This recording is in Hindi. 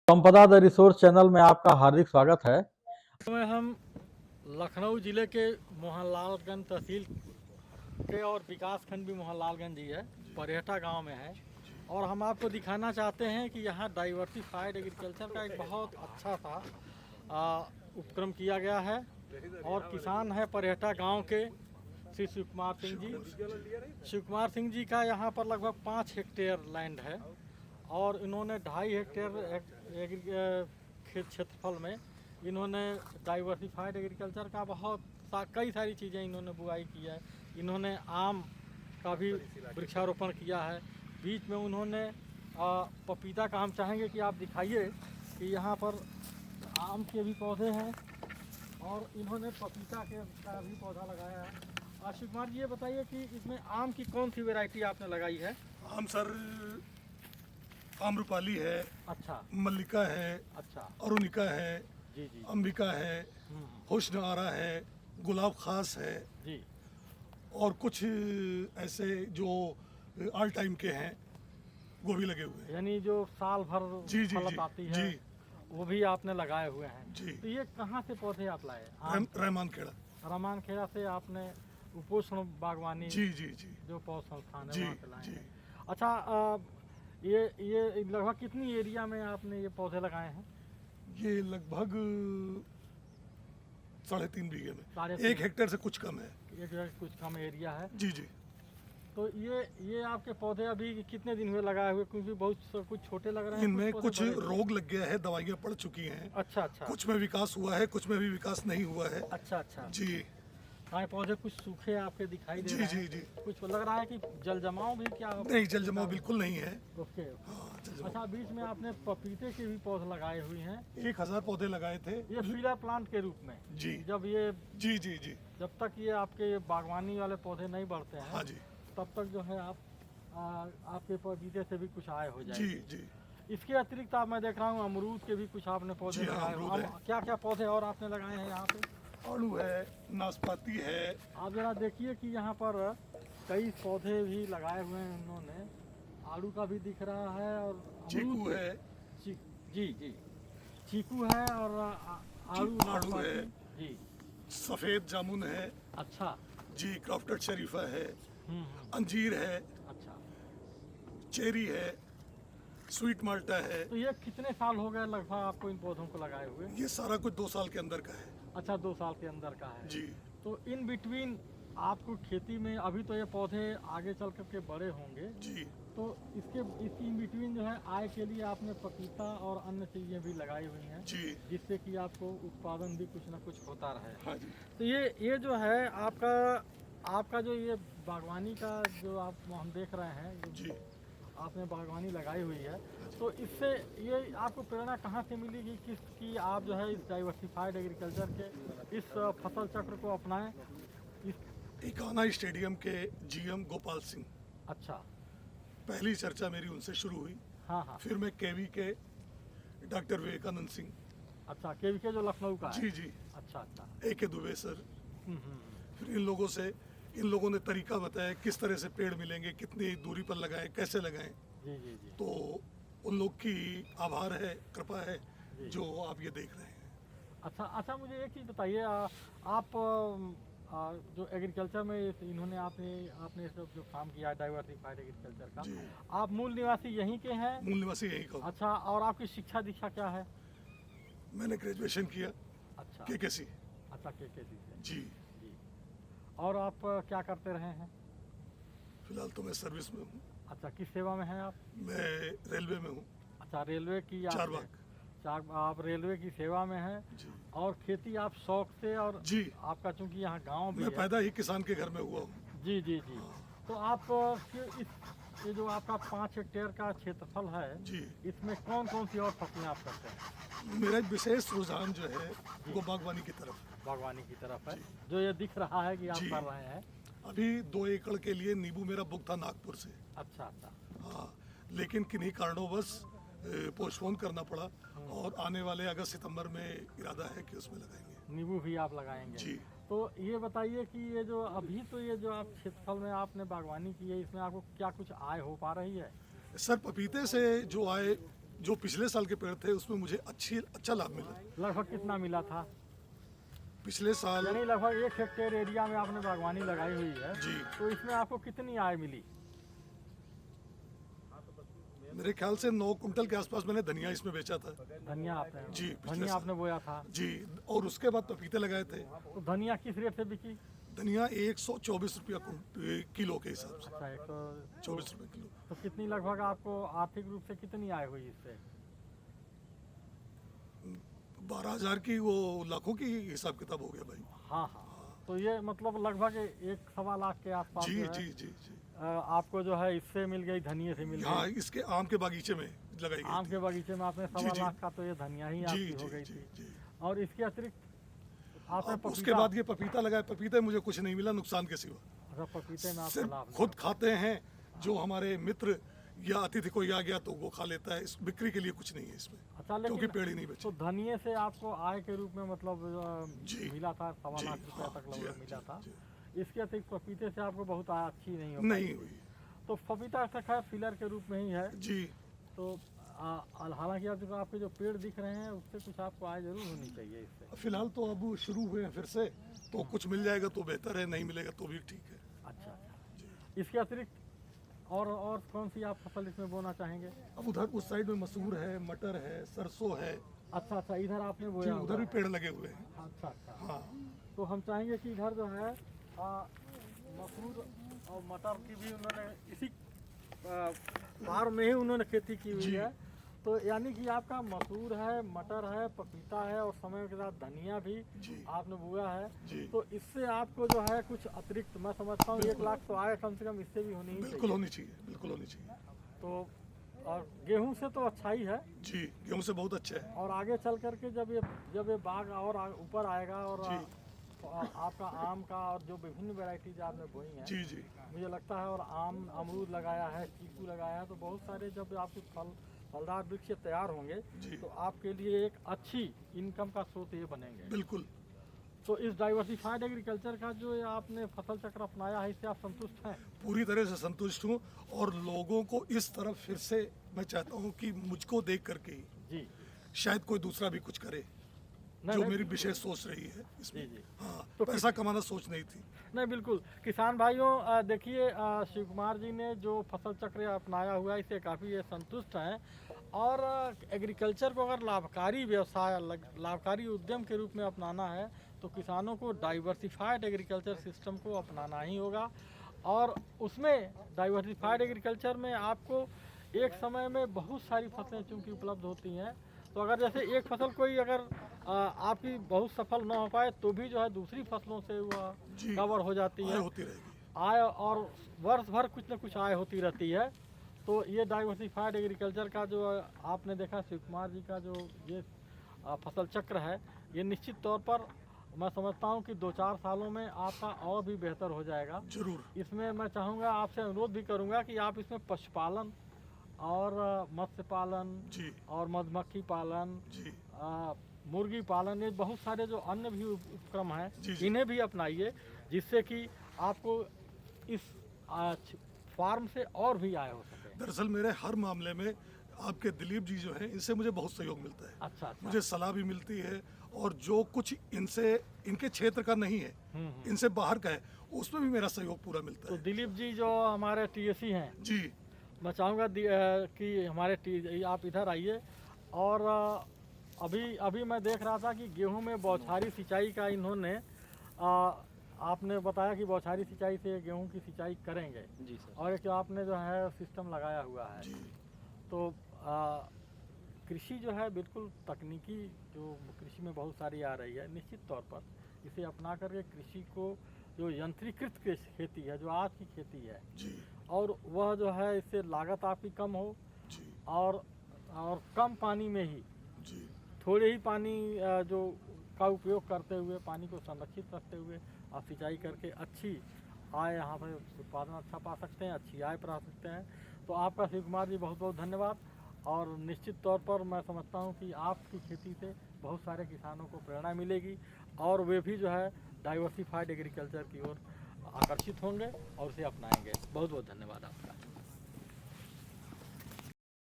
संपदा द रिसोर्स चैनल में आपका हार्दिक स्वागत है। में हम लखनऊ ज़िले के मोहनलालगंज तहसील के और विकास खंड भी मोहनलालगंज ही है, परेहटा गांव में है। और हम आपको दिखाना चाहते हैं कि यहाँ डाइवर्सिफाइड एग्रीकल्चर का एक बहुत अच्छा सा उपक्रम किया गया है। और किसान है परेहटा गांव के श्री शिव कुमार सिंह जी। शिव कुमार सिंह जी का यहाँ पर लगभग 5 हेक्टेयर लैंड है और इन्होंने 2.5 हेक्टेयर क्षेत्रफल में इन्होंने डाइवर्सिफाइड एग्रीकल्चर का कई सारी चीज़ें इन्होंने बुआई की है। इन्होंने आम का भी वृक्षारोपण किया है। बीच में उन्होंने पपीता का हम चाहेंगे कि आप दिखाइए कि यहाँ पर आम के भी पौधे हैं और इन्होंने पपीता का भी पौधा लगाया है। शिव कुमार जी, ये बताइए कि इसमें आम की कौन सी वैरायटी आपने लगाई है? आम सर आम्रपाली है, अच्छा, मल्लिका है, अच्छा, अरुणिका है, जी जी, अंबिका है, हुस्न आरा है, गुलाब खास है जी, और कुछ ऐसे जो ऑल टाइम के हैं वो भी लगे हुए हैं। यानी जो साल भर जी जी फलत जी आती है, जी वो भी आपने लगाए हुए हैं। जी। तो ये कहाँ से पौधे आप लाए? रहमान खेड़ा। रहमान खेड़ा से आपने उपोषण बागवानी जी जी जी जो पौध संस्थान है जी वहाँ से लाए जी। हैं। अच्छा, ये लगभग कितनी एरिया में आपने ये पौधे लगाए हैं? ये लगभग 3.5 बीघे में, 3.5 1 हेक्टेयर से कुछ कम है। ये जो है कुछ कम एरिया है। जी जी। तो ये आपके पौधे अभी कितने दिन हुए लगाए हुए? क्योंकि कुछ छोटे लग रहे हैं, इनमें पौधे कुछ बड़े हैं। रोग लग गया है, दवाइयाँ पड़ चुकी हैं। अच्छा अच्छा, कुछ में विकास हुआ है, कुछ में भी विकास नहीं हुआ है। अच्छा अच्छा। जी हाँ, पौधे कुछ सूखे आपके दिखाई दे जी रहे जी हैं। जी। कुछ लग रहा है कि जल जमाव भी क्या? नहीं, जल जमाव बिल्कुल नहीं है। ओके। हाँ, जल जमाव। अच्छा, बीच में आपने पपीते के भी पौधे लगाए हुए हैं। 1000 पौधे लगाए थे। ये फीलर प्लांट के रूप में। जी जब ये जी जी जी। जब तक ये आपके बागवानी वाले पौधे नहीं बढ़ते हैं, हाँ जी तब तक जो है आपके पपीते से भी कुछ आय हो जी जाएगी। जी। इसके अतिरिक्त आप मैं देख रहा हूँ अमरूद के भी कुछ आपने पौधे जी हाँ, लगाए अमरूद हुए। है। क्या क्या पौधे और आपने लगाए हैं यहाँ पे? आड़ू है, नाशपाती है। आप जरा देखिए कि यहाँ पर कई पौधे भी लगाए हुए हैं उन्होंने। आड़ू का भी दिख रहा है और अमरूद चीकू है। जी जी, चीकू है और आड़ू आड़ू नाशपाती। है। जी, सफ़ेद जामुन है। अच्छा। जी, क्रॉफ्टेड शरीफा है। हम्म, अंजीर है, अच्छा। चेरी है, स्वीट माल्टा है। तो ये कितने साल हो गए लगभग आपको इन पौधों को लगाए हुए? ये सारा कुछ 2 साल के अंदर का है। अच्छा, 2 साल के अंदर का है। जी तो इन बिटवीन आपको खेती में अभी तो ये पौधे आगे चल करके बड़े होंगे, जी तो इसके इन बिटवीन जो है आय के लिए आपने पपीता और अन्य चीज़ें भी लगाई हुई हैं, जी। जिससे कि आपको उत्पादन भी कुछ ना कुछ होता रहे। हाँ जी। तो ये जो है आपका जो ये बागवानी का जो हम देख रहे हैं, जो जी। आपने बागवानी लगाई हुई है, तो इससे ये आपको प्रेरणा कहाँ से मिली कि आप जो है इस डाइवर्सिफाइड एग्रीकल्चर के इस फसल चक्र को अपनाएं? इकाना स्टेडियम के जीएम गोपाल सिंह, अच्छा, पहली चर्चा मेरी उनसे शुरू हुई। हाँ हाँ, फिर मैं केवी के डॉक्टर विवेकानंद सिंह, अच्छा, के जो लखनऊ का है। जी जी, अच्छा अच्छा, AK दुबे सर, हम्म। फिर इन लोगों ने तरीका बताया किस तरह से पेड़ मिलेंगे, कितनी दूरी पर लगाएं, कैसे लगाएं। जी जी जी, तो उन लोग की आभार है, कृपा है जी। जो आप ये देख रहे हैं। अच्छा अच्छा, मुझे एक चीज़ बताइए, आप जो एग्रीकल्चर में इन्होंने आपने सब जो काम किया डाइवर्सिफाइड एग्रीकल्चर का, जी। आप मूल निवासी यहीं के हैं? मूल निवासी यहीं का हूँ। अच्छा, और आपकी शिक्षा दीक्षा क्या है? मैंने ग्रेजुएशन किया अच्छा, KKC। अच्छा, के से जी। जी। और आप क्या करते रहे हैं? फिलहाल तो मैं सर्विस में हूँ। अच्छा, किस सेवा में हैं आप? मैं रेलवे में हूँ, अच्छा, रेलवे की आप रेलवे की सेवा में हैं। जी और खेती आप शौक से, और जी। आपका चूंकि यहाँ गांव भी मैं है। पैदा ही किसान के घर में हुआ हूँ। जी जी जी। तो आप ये जो आपका 5 हेक्टेयर का क्षेत्रफल है, जी। इसमें कौन कौन सी और फसलें आप करते हैं? मेरा एक विशेष रुझान जो है वो बागवानी की तरफ है। बागवानी की तरफ है, जी। जो ये दिख रहा है कि आप जी। कर रहे हैं। अभी 2 एकड़ के लिए नींबू मेरा बुक था नागपुर से। अच्छा अच्छा, हाँ, लेकिन किन्हीं कारणोंवश पोस्टपोन करना पड़ा और आने वाले अगस्त सितंबर में इरादा है कि उसमें लगाएंगे। नींबू भी आप लगाएंगे? जी। तो ये बताइए कि ये जो आप क्षेत्रफल में आपने बागवानी की है, इसमें आपको क्या कुछ आय हो पा रही है? सर, पपीते से जो आय जो पिछले साल के पेड़ थे उसमें मुझे अच्छा लाभ मिला। लगभग कितना मिला था? पिछले साल यानी लगभग 1 हेक्टेयर एरिया में आपने बागवानी लगाई हुई है जी, तो इसमें आपको कितनी आय मिली? मेरे ख्याल से 9 कुंटल के आसपास मैंने धनिया इसमें बेचा था धनिया आपने जी, पिछले धनिया साल। आपने बोया था जी। और उसके बाद पपीते लगाए थे। तो धनिया किस रेट से बिकी? धनिया 124 रुपया किलो के हिसाब से, अच्छा 100 24 रुपये किलो। तो कितनी लगभग आपको आर्थिक रूप से कितनी आय हुई इससे? 12,000 की वो लाखों की हिसाब किताब हो गया भाई। हाँ हाँ, तो ये मतलब लगभग 1-1.25 लाख के आसपास जी जो है, जी जी जी। आपको जो है इससे मिल गई, धनिये से मिल हाँ, गई। इसके आम के बागीचे में लगाई आम गई के बगीचे में आपने जी, 1.25 जी। लाख का तो ये धनिया ही थी। आपकी जी हो जी गई जी थी। जी। और इसके अतिरिक्त आपने अब उसके पपीता, बाद ये पपीता लगाया, पपीते मुझे कुछ नहीं मिला नुकसान के सिवा। अच्छा पपीते में आपका सिर्फ लाभ खुद खाते हैं, जो हमारे मित्र या अतिथि कोई आ गया तो वो खा लेता है। इस बिक्री के लिए कुछ नहीं है इसमें, अच्छा क्योंकि लेकिन पेड़ ही नहीं बचे। तो धनिये से आपको आय के रूप में मतलब जी। मिला था 1.25 जी, लाख रुपया हाँ, तक जी, लगभग हाँ, मिला जी, था। जी। इसके अतिरिक्त पपीते से आपको बहुत आय अच्छी नहीं हो नहीं हुई तो पपीता ऐसा खैर फिलर के रूप में ही है। जी। तो हालांकि आप जो आपके जो पेड़ दिख रहे हैं उससे कुछ आपको आय जरूर होनी चाहिए इससे। फिलहाल तो अब शुरू हुए हैं फिर से, तो कुछ मिल जाएगा तो बेहतर है, नहीं मिलेगा तो भी ठीक है। अच्छा अच्छा, इसके अतिरिक्त और कौन सी आप फसल इसमें बोना चाहेंगे? अब उधर उस साइड में मसूर है, मटर है, सरसों है अच्छा अच्छा, इधर आपने जी, बोया उधर हुआ भी है। पेड़ लगे हुए हैं। अच्छा अच्छा, हाँ तो हम चाहेंगे कि इधर जो है मसूर और मटर की भी उन्होंने इसी फार्म में ही उन्होंने खेती की हुई जी। है। तो यानी कि आपका मसूर है, मटर है, पपीता है और समय के साथ धनिया भी जी आपने बोया है। जी, तो इससे आपको जो है कुछ अतिरिक्त, मैं समझता हूँ 1 लाख तो आय कम से कम इससे भी होनी ही बिल्कुल चाहिए। होनी चाहिए, बिल्कुल होनी चाहिए। तो और गेहूं से तो अच्छा ही है, जी, गेहूं से बहुत अच्छा है। और आगे चल करके जब ये बाग और ऊपर आएगा और जी। आपका आम का और जो विभिन्न वैरायटीज आपने बोई हैं, जी जी मुझे लगता है, और आम अमरूद लगाया है, चीकू लगाया है, तो बहुत सारे जब आपके फलदार वृक्ष तैयार होंगे जी। तो आपके लिए एक अच्छी इनकम का स्रोत ये बनेंगे। बिल्कुल। तो इस डाइवर्सिफाइड एग्रीकल्चर का जो ये आपने फसल चक्र अपनाया है, इससे आप संतुष्ट हैं? पूरी तरह से संतुष्ट हूँ, और लोगों को इस तरफ फिर से मैं चाहता हूँ कि मुझको देख करके जी शायद कोई दूसरा भी कुछ करे, नहीं, जो नहीं, मेरी विशेष सोच रही है इसमें। जी, जी। हाँ, तो पैसा कमाना सोच नहीं थी। नहीं बिल्कुल, किसान भाइयों देखिए, शिव कुमार जी ने जो फसल चक्र अपनाया हुआ है इससे काफ़ी ये संतुष्ट हैं, और एग्रीकल्चर को अगर लाभकारी व्यवसाय, लाभकारी उद्यम के रूप में अपनाना है तो किसानों को डाइवर्सिफाइड एग्रीकल्चर सिस्टम को अपनाना ही होगा। और उसमें डाइवर्सिफाइड एग्रीकल्चर में आपको एक समय में बहुत सारी फसलें चूँकि उपलब्ध होती हैं, तो अगर जैसे एक फसल कोई अगर आपकी बहुत सफल ना हो पाए तो भी जो है दूसरी फसलों से वह जी, कवर हो जाती आय है, होती रहेगी। आय, और वर्ष भर कुछ न कुछ आय होती रहती है। तो ये डाइवर्सिफाइड एग्रीकल्चर का जो आपने देखा शिव कुमार जी का जो ये फसल चक्र है, ये निश्चित तौर पर मैं समझता हूँ कि 2-4 सालों में आपका और भी बेहतर हो जाएगा। जरूर। इसमें मैं चाहूँगा, आपसे अनुरोध भी करूँगा कि आप इसमें पशुपालन और मत्स्य पालन जी और मधुमक्खी पालन, जी मुर्गी पालन, ये बहुत सारे जो अन्य भी उपक्रम हैं, जी, जी। इन्हें भी अपनाइए, जिससे कि आपको इस फार्म से और भी आय हो सके। दरअसल मेरे हर मामले में आपके दिलीप जी जो हैं, इनसे मुझे बहुत सहयोग मिलता है। अच्छा अच्छा, मुझे सलाह भी मिलती है, और जो कुछ इनसे, इनके क्षेत्र का नहीं है, इनसे बाहर का है, उसमें भी मेरा सहयोग पूरा मिलता तो है। दिलीप जी जो हमारे टीएसी हैं, जी मैं चाहूँगा कि हमारे आप इधर आइए। और अभी मैं देख रहा था कि गेहूं में बौछारी सिंचाई का इन्होंने आपने बताया कि बौछारी सिंचाई से गेहूं की सिंचाई करेंगे जी सर। और एक आपने जो है सिस्टम लगाया हुआ है। जी तो कृषि जो है बिल्कुल तकनीकी, जो कृषि में बहुत सारी आ रही है, निश्चित तौर पर इसे अपना करके कृषि को, जो यंत्रीकृत खेती है, जो आज की खेती है, जी और वह जो है इससे लागत आपकी कम हो, जी और कम पानी में ही, जी थोड़े ही पानी जो का उपयोग करते हुए, पानी को संरक्षित रखते हुए आप सिंचाई करके अच्छी आय, यहाँ पर उत्पादन अच्छा पा सकते हैं, अच्छी आय पा सकते हैं। तो आपका शिव कुमार जी बहुत बहुत धन्यवाद, और निश्चित तौर पर मैं समझता हूँ कि आपकी खेती से बहुत सारे किसानों को प्रेरणा मिलेगी, और वे भी जो है डाइवर्सिफाइड एग्रीकल्चर की ओर आकर्षित होंगे और उसे अपनाएंगे। बहुत बहुत धन्यवाद आपका।